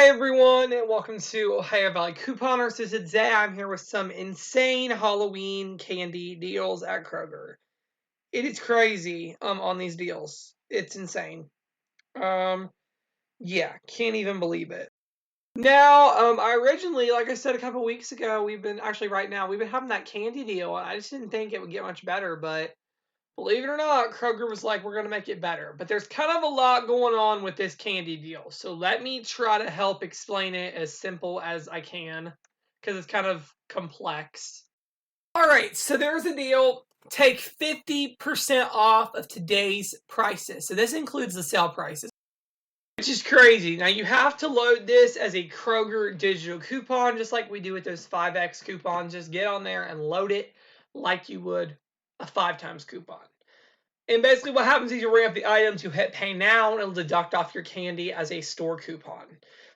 Hi everyone, and welcome to Ohio Valley Couponers. So today I'm here with some insane Halloween candy deals at Kroger. It is crazy on these deals. It's insane. Yeah, can't even believe it. Now, I originally, like I said a couple weeks ago, we've been having that candy deal, and I just didn't think it would get much better, but believe it or not, Kroger was like, we're going to make it better. But there's kind of a lot going on with this candy deal. So let me try to help explain it as simple as I can because it's kind of complex. All right, so there's a deal. Take 50% off of today's prices. So this includes the sale prices, which is crazy. Now you have to load this as a Kroger digital coupon, just like we do with those 5X coupons. Just get on there and load it like you would a 5 times coupon. And basically what happens is you ring up the items, you hit pay now, and it'll deduct off your candy as a store coupon.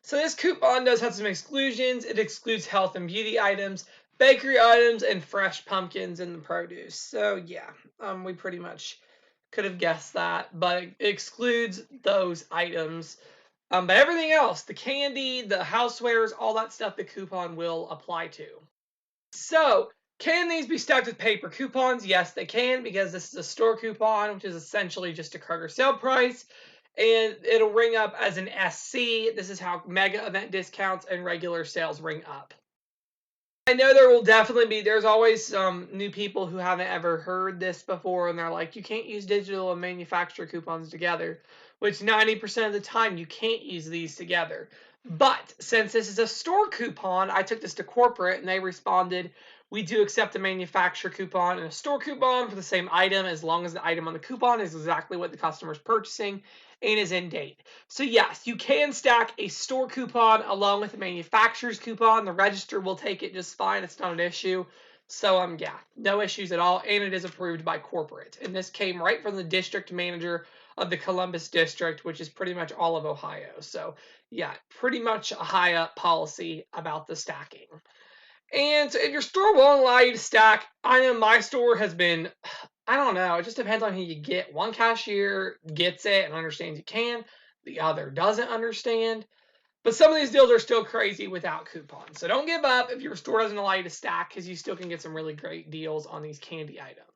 So this coupon does have some exclusions. It excludes health and beauty items, bakery items, and fresh pumpkins in the produce. So yeah, we pretty much could have guessed that, but it excludes those items. But everything else, the candy, the housewares, all that stuff, the coupon will apply to. So, can these be stacked with paper coupons? Yes, they can, because this is a store coupon, which is essentially just a Kroger sale price, and it'll ring up as an SC. This is how mega event discounts and regular sales ring up. I know there will definitely be, there's always some new people who haven't ever heard this before, and they're like, you can't use digital and manufacturer coupons together, which 90% of the time you can't use these together. But since this is a store coupon, I took this to corporate and they responded, we do accept a manufacturer coupon and a store coupon for the same item as long as the item on the coupon is exactly what the customer is purchasing and is in date. So yes, you can stack a store coupon along with a manufacturer's coupon. The register will take it just fine. It's not an issue. So yeah, no issues at all, and it is approved by corporate. And this came right from the district manager of the Columbus district, which is pretty much all of Ohio. So yeah, pretty much a high up policy about the stacking. And if your store won't allow you to stack, I know my store has been, I don't know, it just depends on who you get. One cashier gets it and understands you can, the other doesn't understand. But some of these deals are still crazy without coupons. So don't give up if your store doesn't allow you to stack, because you still can get some really great deals on these candy items.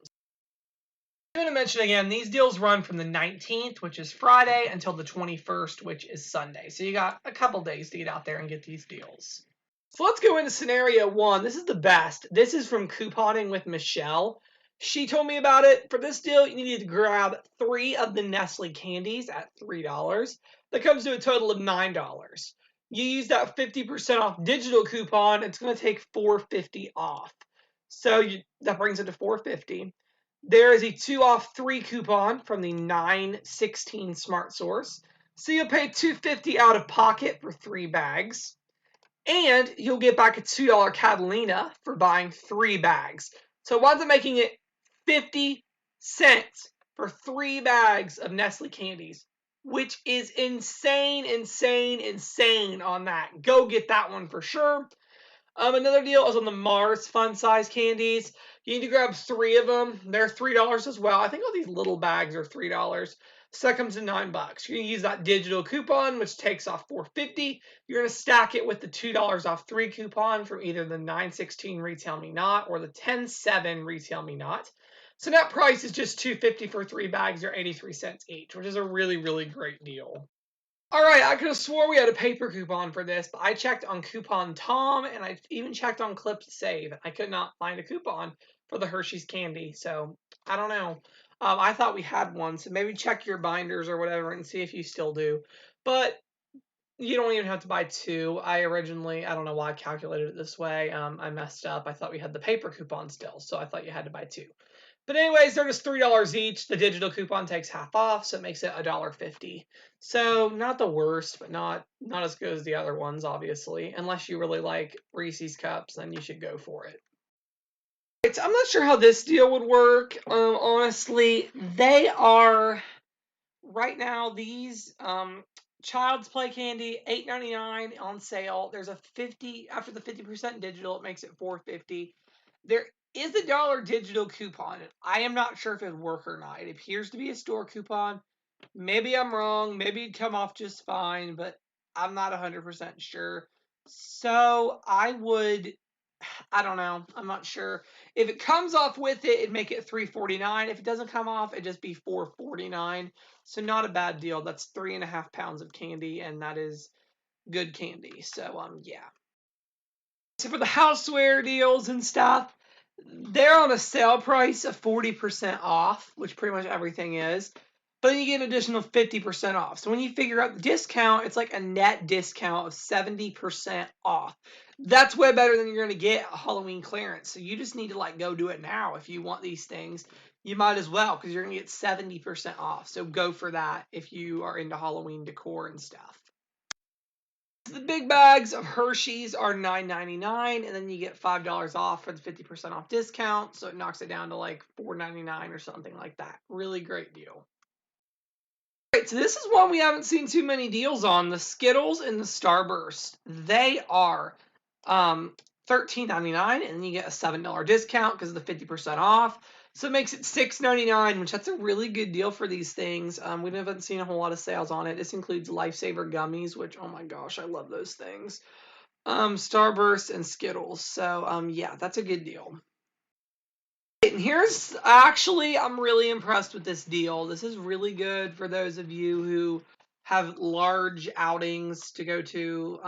I'm going to mention again, these deals run from the 19th, which is Friday, until the 21st, which is Sunday. So you got a couple days to get out there and get these deals. So let's go into scenario one. This is the best. This is from Couponing with Michelle. She told me about it. For this deal, you need to grab 3 of the Nestle candies at $3. That comes to a total of $9. You use that 50% off digital coupon, it's going to take $4.50 off. So that brings it to $4.50. There is a 2 off 3 coupon from the 916 Smart Source. So you'll pay $2.50 out of pocket for 3 bags. And you'll get back a $2 Catalina for buying 3 bags. So it winds up making it 50 cents for 3 bags of Nestle candies, which is insane, insane, insane on that. Go get that one for sure. Another deal is on the Mars Fun Size candies. You need to grab 3 of them. They're $3 as well. I think all these little bags are $3. So that comes to $9. You're going to use that digital coupon, which takes off $4.50. You're going to stack it with the $2 off 3 coupon from either the 916 Retail Me Not or the 107 Retail Me Not. So that price is just $2.50 for 3 bags, or 83 cents each, which is a really, really great deal. All right, I could have swore we had a paper coupon for this, but I checked on Coupon Tom, and I even checked on Clip to Save. I could not find a coupon for the Hershey's candy, so I don't know. I thought we had one, so maybe check your binders or whatever and see if you still do. But you don't even have to buy 2. I don't know why I calculated it this way. I messed up. I thought we had the paper coupon still, so I thought you had to buy 2. But anyways, they're just $3 each. The digital coupon takes half off, so it makes it $1.50. So not the worst, but not as good as the other ones, obviously. Unless you really like Reese's Cups, then you should go for it. Right, so I'm not sure how this deal would work. Honestly, they are right now these Child's Play candy, $8.99 on sale. There's a 50 after the 50% digital, it makes it $4.50. There is a dollar digital coupon. I am not sure if it would work or not. It appears to be a store coupon. Maybe I'm wrong. Maybe it'd come off just fine, but I'm not 100% sure. So I don't know. I'm not sure. If it comes off with it, it'd make it $3.49. If it doesn't come off, it'd just be $4.49. So not a bad deal. That's 3.5 pounds of candy, and that is good candy. So yeah. So for the houseware deals and stuff, they're on a sale price of 40% off, which pretty much everything is. But then you get an additional 50% off. So when you figure out the discount, it's like a net discount of 70% off. That's way better than you're going to get a Halloween clearance. So you just need to like go do it now. If you want these things, you might as well, because you're going to get 70% off. So go for that if you are into Halloween decor and stuff. The big bags of Hershey's are $9.99, and then you get $5 off for the 50% off discount. So it knocks it down to like $4.99 or something like that. Really great deal. Right, so this is one we haven't seen too many deals on. The Skittles and the Starburst. They are $13.99, and then you get a $7 discount because of the 50% off. So it makes it $6.99, which that's a really good deal for these things. We haven't seen a whole lot of sales on it. This includes Lifesaver gummies, which, oh my gosh, I love those things. Starburst and Skittles. So yeah, that's a good deal. And here's actually, I'm really impressed with this deal. This is really good for those of you who have large outings to go to,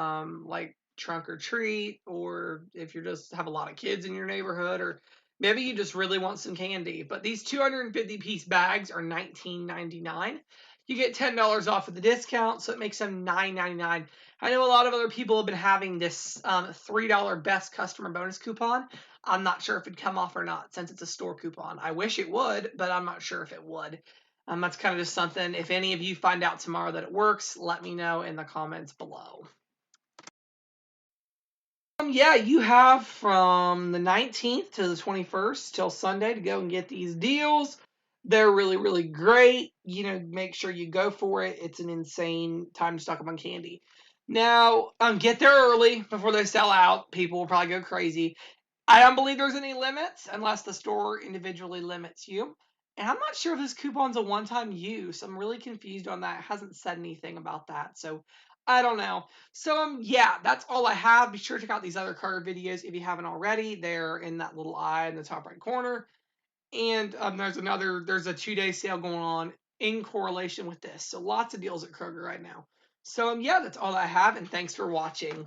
like trunk or treat, or if you just have a lot of kids in your neighborhood, or maybe you just really want some candy. But these 250-piece bags are $19.99. You get $10 off of the discount, so it makes them $9.99. I know a lot of other people have been having this $3 best customer bonus coupon. I'm not sure if it'd come off or not since it's a store coupon. I wish it would, but I'm not sure if it would. That's kind of just something. If any of you find out tomorrow that it works, let me know in the comments below. Yeah, you have from the 19th to the 21st till Sunday to go and get these deals. They're really, really great. Make sure you go for it. It's an insane time to stock up on candy. Now, get there early before they sell out. People will probably go crazy. I don't believe there's any limits unless the store individually limits you. And I'm not sure if this coupon's a one-time use. I'm really confused on that. It hasn't said anything about that. So I don't know. So yeah, that's all I have. Be sure to check out these other Kroger videos if you haven't already. They're in that little eye in the top right corner. And there's a 2-day sale going on in correlation with this. So lots of deals at Kroger right now. So yeah, that's all I have, and thanks for watching.